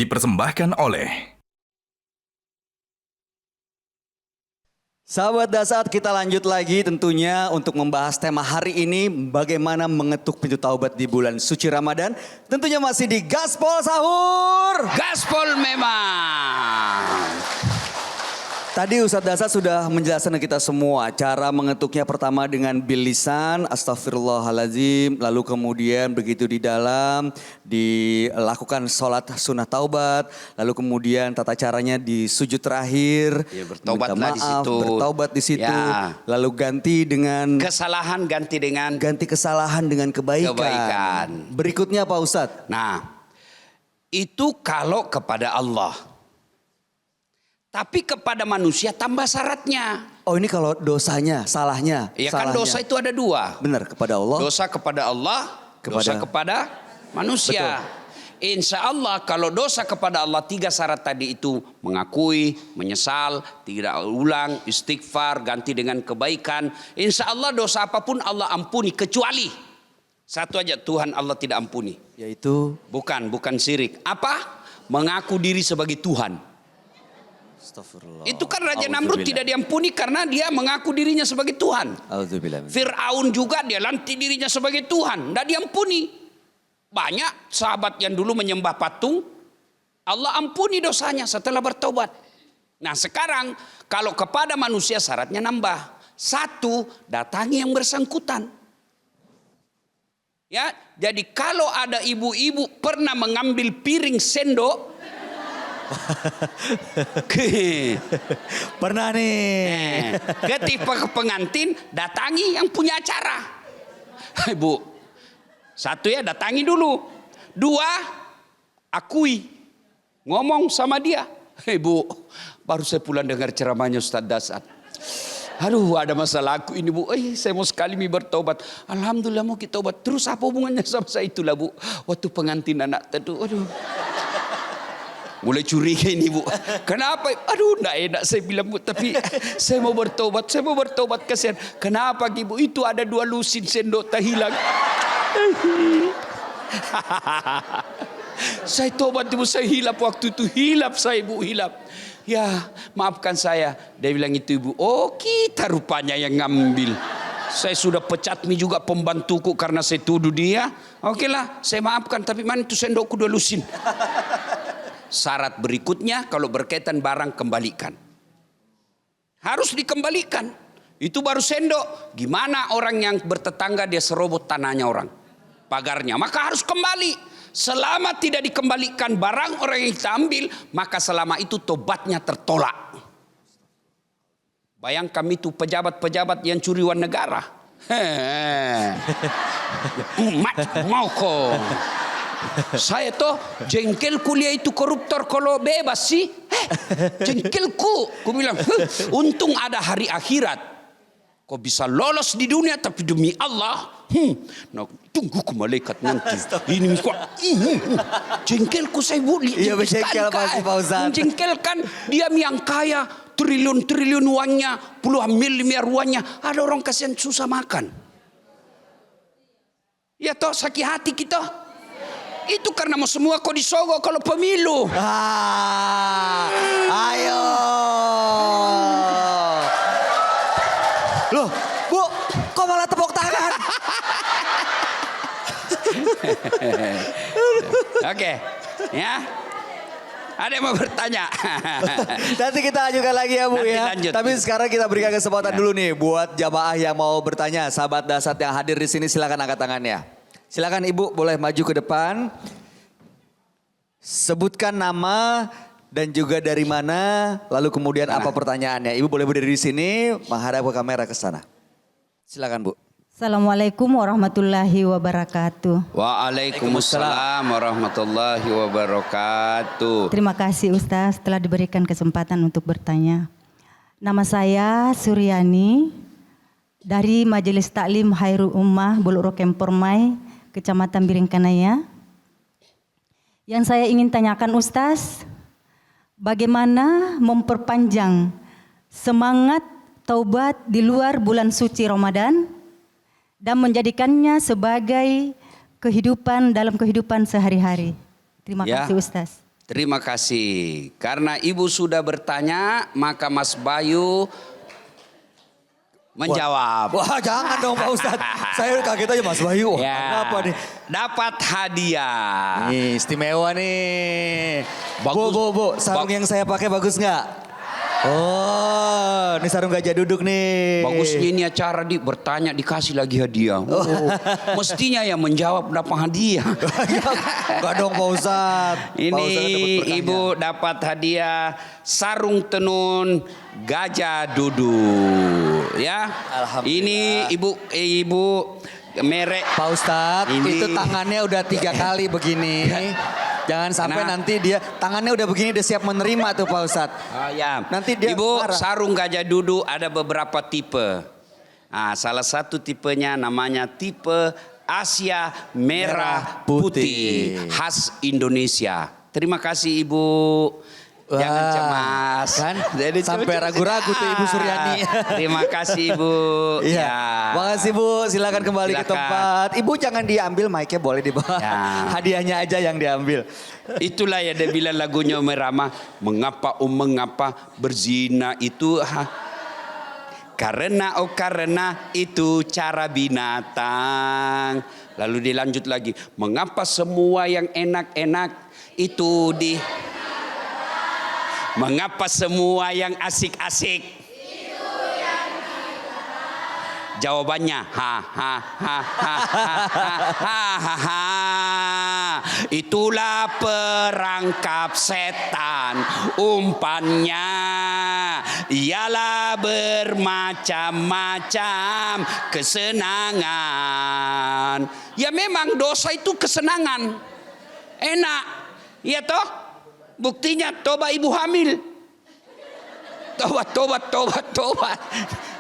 dipersembahkan oleh Sahabat Dasar, kita lanjut lagi tentunya untuk membahas tema hari ini, bagaimana mengetuk pintu taubat di bulan suci Ramadan. Tentunya masih di Gaspol Sahur. Gaspol memang. Tadi Ustadz Dasar sudah menjelaskan ke kita semua cara mengetuknya, pertama dengan bil lisan, astagfirullahaladzim, lalu kemudian begitu di dalam dilakukan sholat sunnah taubat, lalu kemudian tata caranya di sujud terakhir, Ya, bertaubatlah minta di maaf, situ. bertaubat di situ, Ya. lalu ganti dengan Kesalahan ganti kesalahan dengan kebaikan. Kebaikan. Berikutnya apa Ustadz? Nah, itu kalau kepada Allah. Tapi kepada manusia tambah syaratnya. Oh, ini kalau dosanya, salahnya. Ya kan salahnya. dosa itu ada dua. Benar, kepada Allah. Dosa kepada Allah, dosa kepada manusia. Insya Allah kalau dosa kepada Allah 3 syarat tadi itu mengakui, menyesal, tidak ulang, istighfar, ganti dengan kebaikan. Insya Allah dosa apapun Allah ampuni kecuali satu aja, Tuhan Allah tidak ampuni. Yaitu Bukan syirik. Apa? Mengaku diri sebagai Tuhan. astagfirullah. Itu kan Raja Namrud tidak diampuni karena dia mengaku dirinya sebagai Tuhan. Auzubillah. Fir'aun juga dia lanti dirinya sebagai Tuhan, tidak diampuni. Banyak sahabat yang dulu menyembah patung, Allah ampuni dosanya setelah bertobat. Nah sekarang kalau kepada manusia syaratnya nambah. 1, datangi yang bersangkutan. Ya, jadi kalau ada ibu-ibu pernah mengambil piring sendok, Pernah nih. ketika pengantin datangi yang punya acara. Ibu, 1 ya datangi dulu. 2, akui, ngomong sama dia. Ibu, baru saya pulang dengar ceramahnya Ustadz Dasar. Aduh, ada masalah aku ini Bu. Saya mau sekali bertobat. Alhamdulillah mau kita tobat. Terus apa hubungannya sama saya itulah Bu? Waktu pengantin anak itu, aduh. Mulai curiga ini Bu. Kenapa? Aduh enggak enak saya bilang Bu. Tapi saya mau bertobat kasihan. Kenapa Ibu? Itu ada 2 lusin sendok tak hilang. Saya tobat Ibu, saya hilap waktu itu. Hilap saya Bu, hilap. Ya maafkan saya. Dia bilang itu Ibu. Oh kita rupanya yang ngambil. Saya sudah pecat juga pembantuku karena saya tuduh dia. Oke lah saya maafkan. Tapi mana itu sendokku 2 lusin. Syarat berikutnya kalau berkaitan barang kembalikan. Harus dikembalikan. Itu baru sendok. Gimana orang yang bertetangga dia serobot tanahnya orang, pagarnya, maka harus kembali. Selama tidak dikembalikan barang orang yang kita ambil, maka selama itu tobatnya tertolak. Bayangkan itu pejabat-pejabat yang curi uang negara. Mau kok. Saya tuh jengkel kuliah itu koruptor kalau bebas sih. Jengkelku. Aku bilang, untung ada hari akhirat. Kau bisa lolos di dunia tapi demi Allah. Nah, tunggu ke malaikat nanti. Ini kok. Jengkelku saya bully. Iya berjengkel pasti Pak Ustadz. Menjengkelkan dia yang kaya. Triliun-triliun uangnya. Puluhan miliar uangnya. Ada orang kasihan susah makan. Ya toh sakit hati kita. Itu karena mau semua kau disogok kalau pemilu. Ayo. Loh, Bu, kok malah tepuk tangan? Oke, ya. Ada yang mau bertanya? Nanti kita lanjutkan lagi ya Bu Nanti ya. lanjut. Tapi sekarang kita berikan kesempatan dulu nih buat jamaah yang mau bertanya. Sahabat Dasar yang hadir di sini silakan angkat tangannya. Silakan Ibu boleh maju ke depan. Sebutkan nama dan juga dari mana, lalu kemudian apa pertanyaannya. Ibu boleh berdiri di sini, menghadap ke kamera ke sana. Silakan Bu. Assalamualaikum warahmatullahi wabarakatuh. Waalaikumsalam warahmatullahi wabarakatuh. Terima kasih Ustaz telah diberikan kesempatan untuk bertanya. Nama saya Suryani dari Majelis Taklim Hairul Ummah Buluk Rokem Permai, Kecamatan Biringkanaya. Yang saya ingin tanyakan Ustaz, bagaimana memperpanjang semangat taubat di luar bulan suci Ramadan dan menjadikannya sebagai kehidupan dalam kehidupan sehari-hari. Terima kasih Ustaz. Terima kasih. Karena Ibu sudah bertanya, maka Mas Bayu menjawab. Wah, jangan dong Pak Ustadz. Saya kaget aja Mas Bayu. Ya, Kenapa nih? dapat hadiah. Nih, istimewa nih. Bagus. Bu, sarung yang saya pakai bagus nggak? Oh, ini sarung gajah duduk nih. Bagusnya ini acara bertanya dikasih lagi hadiah. Oh, mestinya yang menjawab dapat hadiah. Enggak dong Pak Ustadz. Ini Ibu dapat hadiah sarung tenun gajah duduk. Ya, ini Ibu merek. Pak Ustadz, itu tangannya udah 3 kali begini. Jangan sampai nanti dia tangannya udah begini udah siap menerima tuh Pak Ustadz. Oh ya. Nanti dia Ibu, marah. sarung gajah duduk ada beberapa tipe. Nah, salah satu tipenya namanya tipe Asia merah putih khas Indonesia. Terima kasih Ibu. Jangan cemas. Kan? Jadi sampai ragu-ragu tuh Ibu Suryani. Terima kasih Ibu. Iya. Ya. Makasih Bu, silakan kembali ke Silakan. tempat. Ibu jangan diambil mic-nya, boleh dibawa. Ya. Hadiahnya aja yang diambil. Itulah ya dia bilang lagunya Merama. Mengapa berzina itu karena itu cara binatang. Lalu dilanjut lagi. Mengapa semua yang enak-enak itu mengapa semua yang asik-asik? Jawabannya itulah perangkap setan. Umpannya ialah bermacam-macam kesenangan. Ya memang dosa itu kesenangan. Enak. Ya toh? Buktinya tobat ibu hamil. Tobat.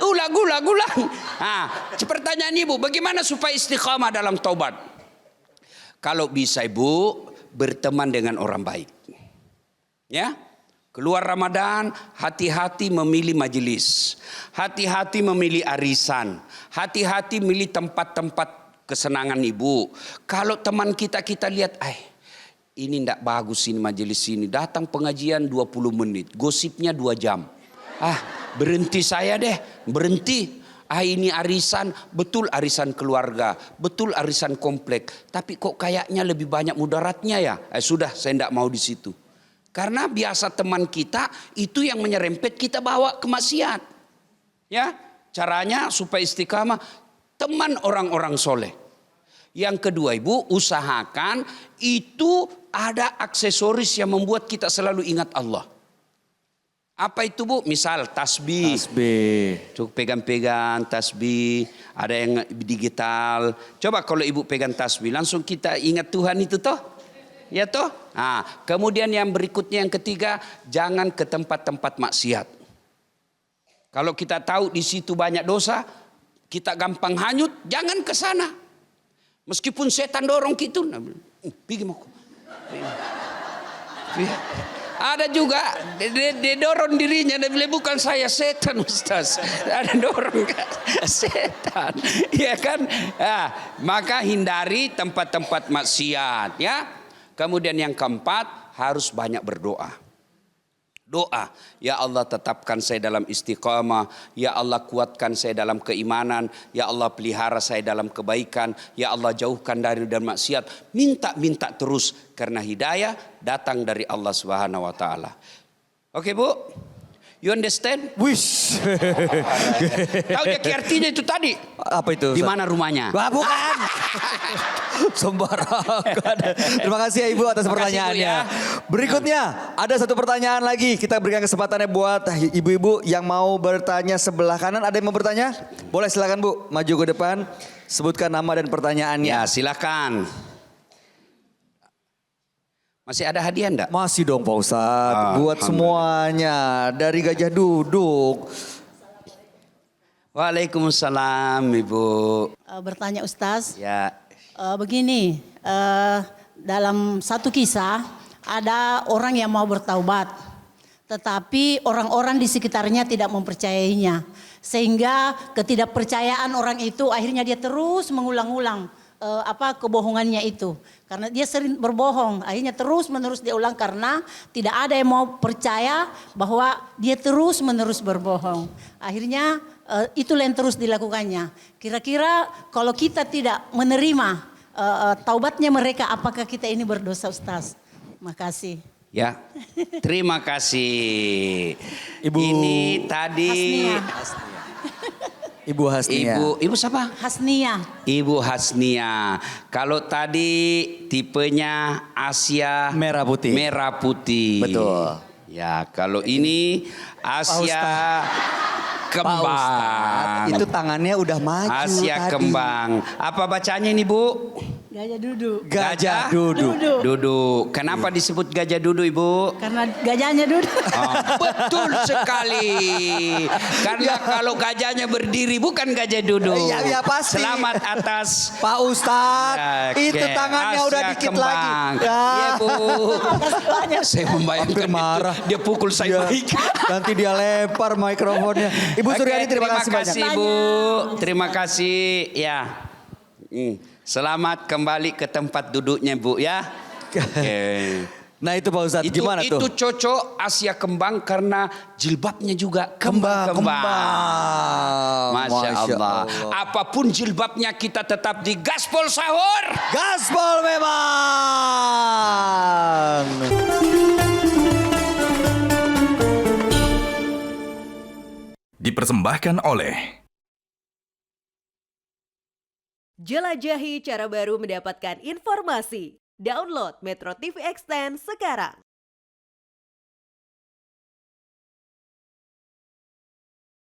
Ulang. Nah, pertanyaan ibu, bagaimana supaya istiqamah dalam tobat? Kalau bisa ibu berteman dengan orang baik. Ya, keluar Ramadan, hati-hati memilih majelis. Hati-hati memilih arisan. Hati-hati memilih tempat-tempat kesenangan ibu. Kalau teman kita lihat, ini tidak bagus ini majelis ini. Datang pengajian 20 menit. Gosipnya 2 jam. Berhenti saya deh. Berhenti. Ini arisan. Betul arisan keluarga. Betul arisan komplek. Tapi kok kayaknya lebih banyak mudaratnya ya. Sudah saya tidak mau di situ. Karena biasa teman kita itu yang menyerempet kita bawa ke maksiat. Ya, caranya supaya istiqamah. Teman orang-orang soleh. Yang kedua ibu, usahakan itu ada aksesoris yang membuat kita selalu ingat Allah. Apa itu bu? Misal tasbih. Cukup pegang-pegang tasbih. Ada yang digital. Coba kalau ibu pegang tasbih langsung kita ingat Tuhan itu toh. Ya toh? Nah, kemudian yang berikutnya yang ketiga, jangan ke tempat-tempat maksiat. Kalau kita tahu di situ banyak dosa, kita gampang hanyut, jangan ke sana. Meskipun setan dorong gitu, pergi mau. Ada juga dia dorong dirinya, dia bilang bukan saya setan Ustaz. Ada dorong setan, ya kan? Maka hindari tempat-tempat maksiat, ya. Kemudian yang keempat harus banyak berdoa. Doa, ya Allah tetapkan saya dalam istiqamah, ya Allah kuatkan saya dalam keimanan, ya Allah pelihara saya dalam kebaikan, ya Allah jauhkan dari dan maksiat. Minta terus karena hidayah datang dari Allah Subhanahu wa taala. Oke, Bu? You understand? Wish. Tahu dia artinya itu tadi? Apa itu? Di mana rumahnya? Wah, bukan. Sembarangan. Terima kasih ya Ibu atas pertanyaannya. Berikutnya ada satu pertanyaan lagi. Kita berikan kesempatannya buat ibu-ibu yang mau bertanya sebelah kanan. Ada yang mau bertanya? Boleh silakan Bu, maju ke depan. Sebutkan nama dan pertanyaannya. Ya, silakan. Masih ada hadiah enggak? Masih dong Pak Ustadz. Buat semuanya. Dari Gajah Duduk. Waalaikumsalam Ibu. Bertanya Ustaz. Ya. Begini, dalam satu kisah ada orang yang mau bertaubat. Tetapi orang-orang di sekitarnya tidak mempercayainya. Sehingga ketidakpercayaan orang itu akhirnya dia terus mengulang-ulang kebohongannya itu. Karena dia sering berbohong, akhirnya terus menerus dia ulang karena tidak ada yang mau percaya bahwa dia terus menerus berbohong. Akhirnya itulah yang terus dilakukannya. Kira-kira kalau kita tidak menerima taubatnya mereka, apakah kita ini berdosa, Ustaz? Makasih. Ya, terima kasih. Ibu Ini tadi Hasnia. Ibu Hasnia. Ibu siapa? Hasnia. Ibu Hasnia. Kalau tadi tipenya Asia Merah putih. Merah putih. Betul. Ya, kalau ini Asia Pak Ustadz, Kembang. itu tangannya udah maju Asia tadi. Kembang. Apa bacanya ini, Bu? Gajah duduk. Gajah duduk. Duduk. Kenapa disebut gajah duduk, Ibu? Karena gajahnya duduk. Oh, betul sekali. Karena kalau gajahnya berdiri bukan gajah duduk. Iya, pasti. Selamat atas Pak Ustadz, itu Oke, tangannya udah Asia dikit Kembang. lagi. Iya, Bu. Banyak. Saya membayangkan Hampir marah. itu. Dia pukul saya Iya. baik. Nanti dia lempar mikrofonnya. Ibu Oke, Suryani terima kasih banyak. Bu. Terima kasih. Ya. Selamat kembali ke tempat duduknya, Bu, ya. Oke. Nah itu Pak Ustadz, gimana Itu tuh? cocok Asia Kembang karena jilbabnya juga Kembang. Masya Allah. Apapun jilbabnya kita tetap di Gaspol Sahur. Gaspol memang. Dipersembahkan oleh Jelajahi cara baru mendapatkan informasi. Download Metro TV Extend sekarang.